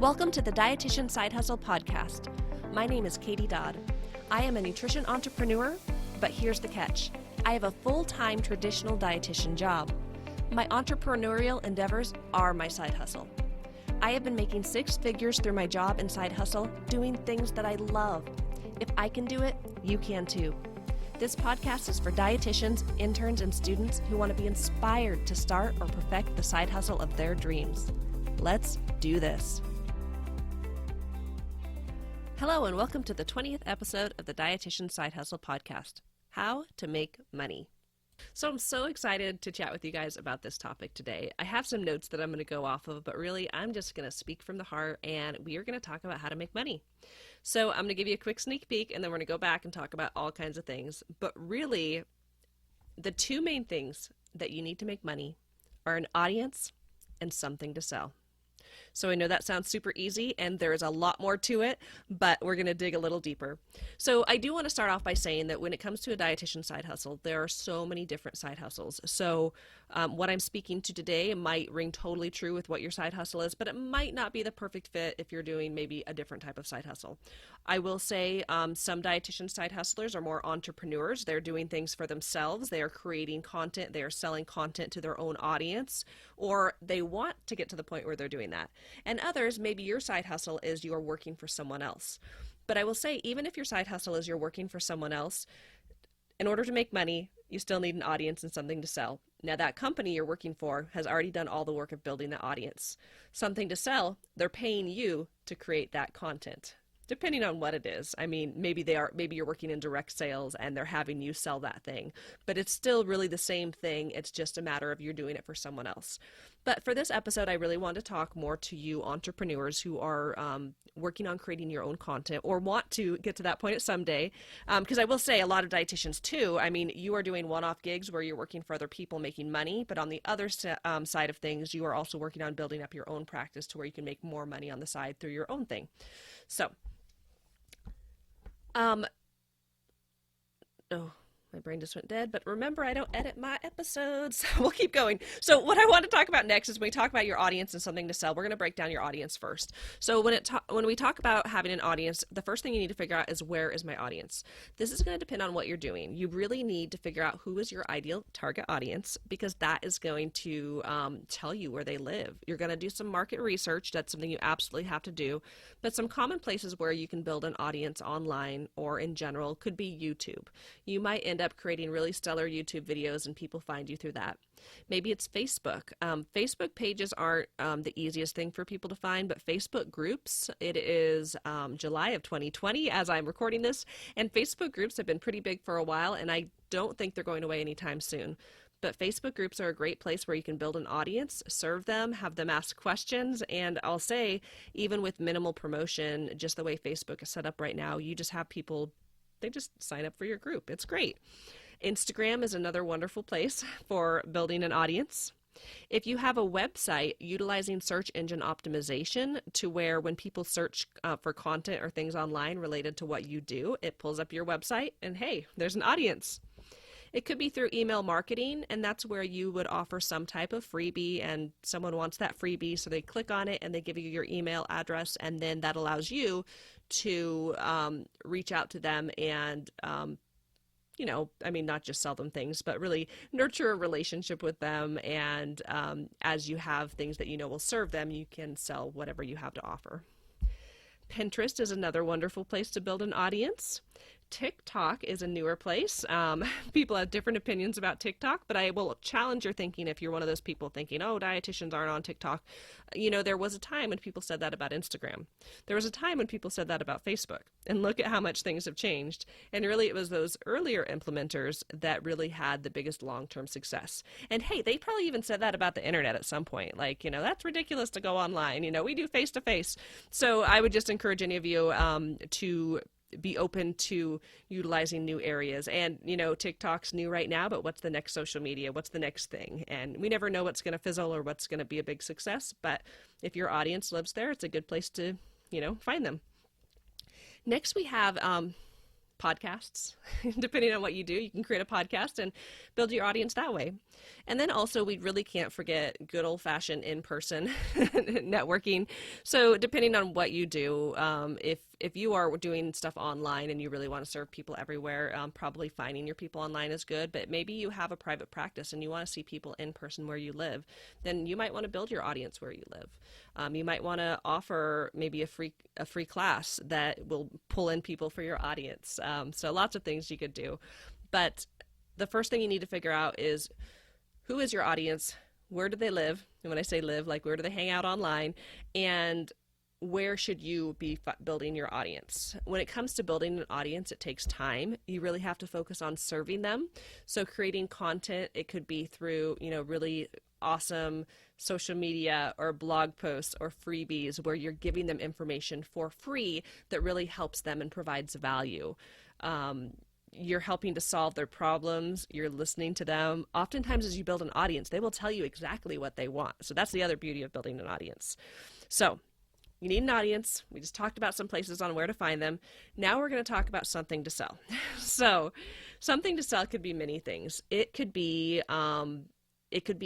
Welcome to the Dietitian Side Hustle podcast. My name is Katie Dodd. I am a nutrition entrepreneur, but here's the catch. I have a full-time traditional dietitian job. My entrepreneurial endeavors are my side hustle. I have been making six figures through my job and side hustle, doing things that I love. If I can do it, you can too. This podcast is for dietitians, interns, and students who want to be inspired to start or perfect the side hustle of their dreams. Let's do this. Hello and welcome to the 20th episode of the Dietitian Side Hustle podcast, How to Make Money. So I'm so excited to chat with you guys about this topic today. I have some notes that I'm going to go off of, but really I'm just going to speak from the heart and we are going to talk about how to make money. So I'm going to give you a quick sneak peek and then we're going to go back and talk about all kinds of things. But really, the two main things that you need to make money are an audience and something to sell. So I know that sounds super easy and there is a lot more to it, but we're going to dig a little deeper. So I do want to start off by saying that when it comes to a dietitian side hustle, there are so many different side hustles. So what I'm speaking to today might ring totally true with what your side hustle is, but it might not be the perfect fit if you're doing maybe a different type of side hustle. I will say some dietitian side hustlers are more entrepreneurs. They're doing things for themselves. They are creating content. They are selling content to their own audience, or they want to get to the point where they're doing that. And others, maybe your side hustle is you're working for someone else. But I will say, even if your side hustle is you're working for someone else, in order to make money, you still need an audience and something to sell. Now, that company you're working for has already done all the work of building the audience. Something to sell, they're paying you to create that content. Depending on what it is. I mean, maybe you're working in direct sales and they're having you sell that thing, but it's still really the same thing. It's just a matter of you're doing it for someone else. But for this episode, I really want to talk more to you entrepreneurs who are working on creating your own content or want to get to that point someday. Because I will say a lot of dietitians too, I mean, you are doing one-off gigs where you're working for other people making money, but on the other side of things, you are also working on building up your own practice to where you can make more money on the side through your own thing. So, my brain just went dead, but remember, I don't edit my episodes, so we'll keep going. So what I want to talk about next is when we talk about your audience and something to sell, we're going to break down your audience first. So when we talk about having an audience, the first thing you need to figure out is, where is my audience? This is going to depend on what you're doing. You really need to figure out who is your ideal target audience, because that is going to tell you where they live. You're going to do some market research. That's something you absolutely have to do. But some common places where you can build an audience online or in general could be YouTube. You might end up creating really stellar YouTube videos and people find you through that. Maybe it's Facebook. Facebook pages aren't the easiest thing for people to find, but Facebook groups, it is July of 2020 as I'm recording this, and Facebook groups have been pretty big for a while, and I don't think they're going away anytime soon. But Facebook groups are a great place where you can build an audience, serve them, have them ask questions, and I'll say, even with minimal promotion, just the way Facebook is set up right now, you just have people, they just sign up for your group. It's great. Instagram is another wonderful place for building an audience. If you have a website, utilizing search engine optimization to where when people search for content or things online related to what you do, it pulls up your website and hey, there's an audience. It could be through email marketing, and that's where you would offer some type of freebie and someone wants that freebie, so they click on it and they give you your email address, and then that allows you to reach out to them and not just sell them things, but really nurture a relationship with them. And as you have things that you know will serve them, you can sell whatever you have to offer. Pinterest is another wonderful place to build an audience. TikTok is a newer place. People have different opinions about TikTok, but I will challenge your thinking if you're one of those people thinking, oh, dietitians aren't on TikTok. There was a time when people said that about Instagram. There was a time when people said that about Facebook. And look at how much things have changed. And really, it was those earlier implementers that really had the biggest long-term success. And hey, they probably even said that about the internet at some point. Like, that's ridiculous to go online. We do face-to-face. So I would just encourage any of you to be open to utilizing new areas. And, TikTok's new right now, but what's the next social media? What's the next thing? And we never know what's going to fizzle or what's going to be a big success. But if your audience lives there, it's a good place to, find them. Next, we have podcasts. Depending on what you do, you can create a podcast and build your audience that way. And then also, we really can't forget good old-fashioned in-person networking. So depending on what you do, if you are doing stuff online and you really want to serve people everywhere, probably finding your people online is good. But maybe you have a private practice and you want to see people in person where you live, then you might want to build your audience where you live. You might want to offer maybe a free class that will pull in people for your audience. So lots of things you could do. But the first thing you need to figure out is, who is your audience? Where do they live? And when I say live, like, where do they hang out online? And where should you be building your audience? When it comes to building an audience, it takes time. You really have to focus on serving them. So creating content, it could be through, really awesome social media or blog posts or freebies where you're giving them information for free that really helps them and provides value. You're helping to solve their problems. You're listening to them. Oftentimes, as you build an audience, they will tell you exactly what they want. So that's the other beauty of building an audience. So you need an audience. We just talked about some places on where to find them. Now we're going to talk about something to sell. So something to sell could be many things. It could be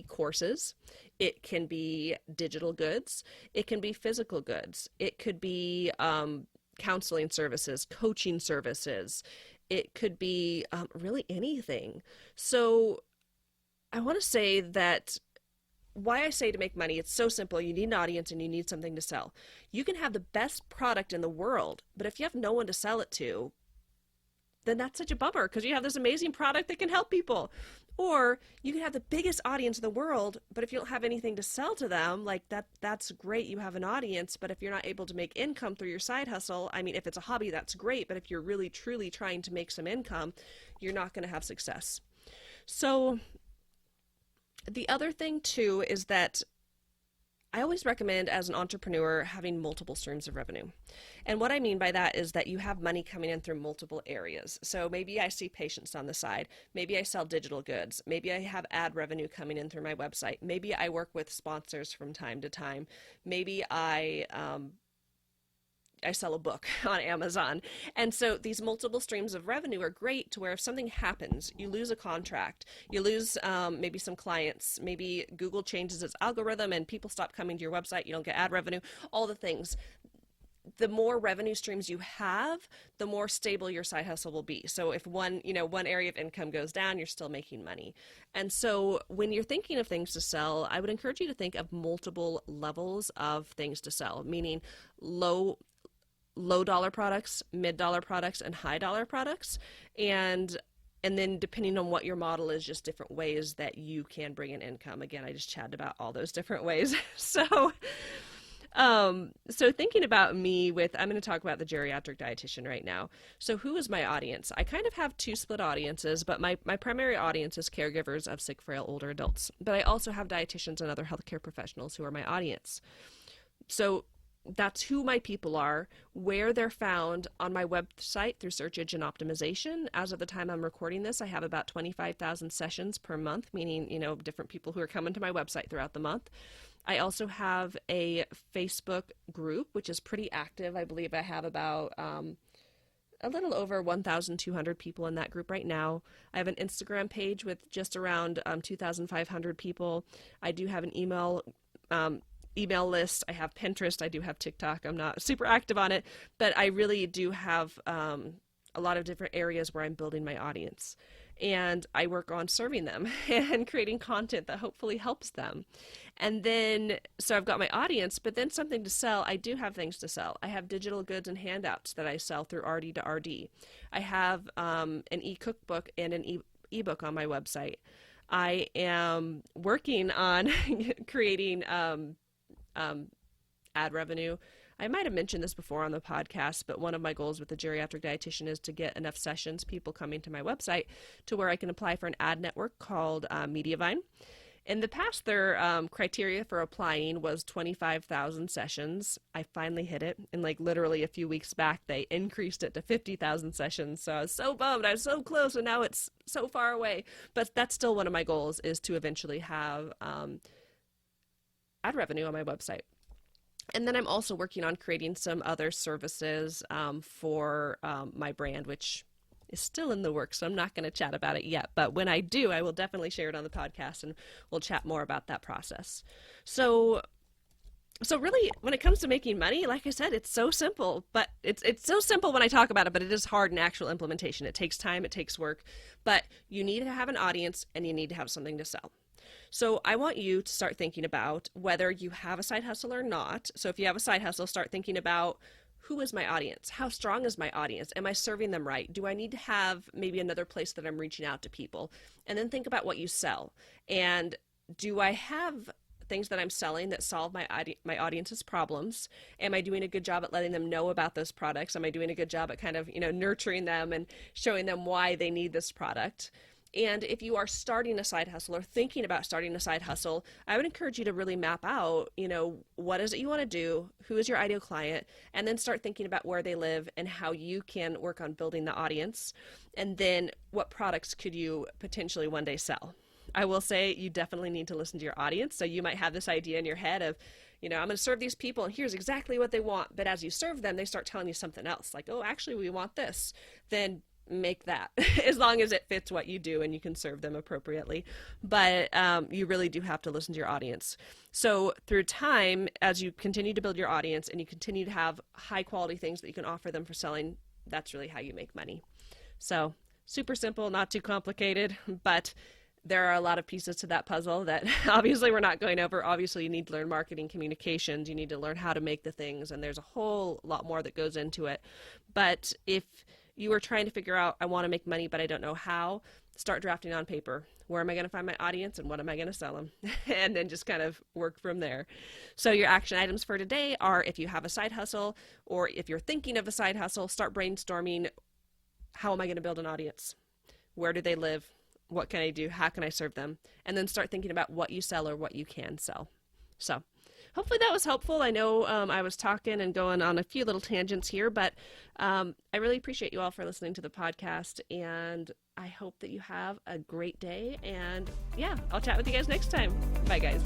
courses. It can be digital goods. It can be physical goods. It could be counseling services, coaching services. It could be really anything. So I want to say that why I say to make money, it's so simple. You need an audience and you need something to sell. You can have the best product in the world, but if you have no one to sell it to, then that's such a bummer, because you have this amazing product that can help people. Or you can have the biggest audience in the world, but if you don't have anything to sell to them, like that's great. You have an audience, but if you're not able to make income through your side hustle, I mean, if it's a hobby, that's great. But if you're really, truly trying to make some income, you're not going to have success. So the other thing too is that I always recommend, as an entrepreneur, having multiple streams of revenue. And what I mean by that is that you have money coming in through multiple areas. So maybe I see patients on the side. Maybe I sell digital goods. Maybe I have ad revenue coming in through my website. Maybe I work with sponsors from time to time. Maybe I sell a book on Amazon. And so these multiple streams of revenue are great to where if something happens, you lose a contract, you lose maybe some clients, maybe Google changes its algorithm and people stop coming to your website, you don't get ad revenue, all the things. The more revenue streams you have, the more stable your side hustle will be. So if one area of income goes down, you're still making money. And so when you're thinking of things to sell, I would encourage you to think of multiple levels of things to sell, meaning low dollar products, mid dollar products, and high dollar products. And then depending on what your model is, just different ways that you can bring in income. Again, I just chatted about all those different ways. So thinking about me I'm going to talk about the geriatric dietitian right now. So who is my audience? I kind of have two split audiences, but my primary audience is caregivers of sick, frail, older adults. But I also have dietitians and other healthcare professionals who are my audience. So that's who my people are, where they're found on my website through search engine optimization. As of the time I'm recording this, I have about 25,000 sessions per month, meaning, different people who are coming to my website throughout the month. I also have a Facebook group, which is pretty active. I believe I have about a little over 1,200 people in that group right now. I have an Instagram page with just around 2,500 people. I do have an email list. I have Pinterest. I do have TikTok. I'm not super active on it, but I really do have a lot of different areas where I'm building my audience. And I work on serving them and creating content that hopefully helps them. And then, so I've got my audience, but then something to sell. I do have things to sell. I have digital goods and handouts that I sell through RD to RD. I have an e-cookbook and an e-book on my website. I am working on creating ad revenue. I might have mentioned this before on the podcast, but one of my goals with the geriatric dietitian is to get enough sessions, people coming to my website, to where I can apply for an ad network called Mediavine. In the past, their criteria for applying was 25,000 sessions. I finally hit it, and literally a few weeks back, they increased it to 50,000 sessions. So I was so bummed. I was so close, and now it's so far away. But that's still one of my goals, is to eventually have ad revenue on my website. And then I'm also working on creating some other services for my brand, which is still in the works, so I'm not going to chat about it yet. But when I do, I will definitely share it on the podcast, and we'll chat more about that process. So really, when it comes to making money, like I said, it's so simple, but it's so simple when I talk about it, but it is hard in actual implementation. It takes time, it takes work, but you need to have an audience and you need to have something to sell. So I want you to start thinking about whether you have a side hustle or not. So if you have a side hustle, start thinking about, who is my audience? How strong is my audience? Am I serving them right? Do I need to have maybe another place that I'm reaching out to people? And then think about what you sell. And do I have things that I'm selling that solve my audience's problems? Am I doing a good job at letting them know about those products? Am I doing a good job at kind of, nurturing them and showing them why they need this product? And if you are starting a side hustle or thinking about starting a side hustle, I would encourage you to really map out, what is it you want to do? Who is your ideal client? And then start thinking about where they live and how you can work on building the audience. And then what products could you potentially one day sell? I will say you definitely need to listen to your audience. So you might have this idea in your head of, I'm going to serve these people and here's exactly what they want. But as you serve them, they start telling you something else, like, oh, actually, we want this. Then make that as long as it fits what you do and you can serve them appropriately. But you really do have to listen to your audience. So through time, as you continue to build your audience and you continue to have high quality things that you can offer them for selling, that's really how you make money. So super simple, not too complicated, but there are a lot of pieces to that puzzle that obviously we're not going over. Obviously, you need to learn marketing communications. You need to learn how to make the things, and there's a whole lot more that goes into it. But if you are trying to figure out, I want to make money, but I don't know how, start drafting on paper. Where am I going to find my audience and what am I going to sell them? And then just kind of work from there. So your action items for today are, if you have a side hustle or if you're thinking of a side hustle, start brainstorming, how am I going to build an audience? Where do they live? What can I do? How can I serve them? And then start thinking about what you sell or what you can sell. So hopefully that was helpful. I know I was talking and going on a few little tangents here, but I really appreciate you all for listening to the podcast, and I hope that you have a great day. And yeah, I'll chat with you guys next time. Bye, guys.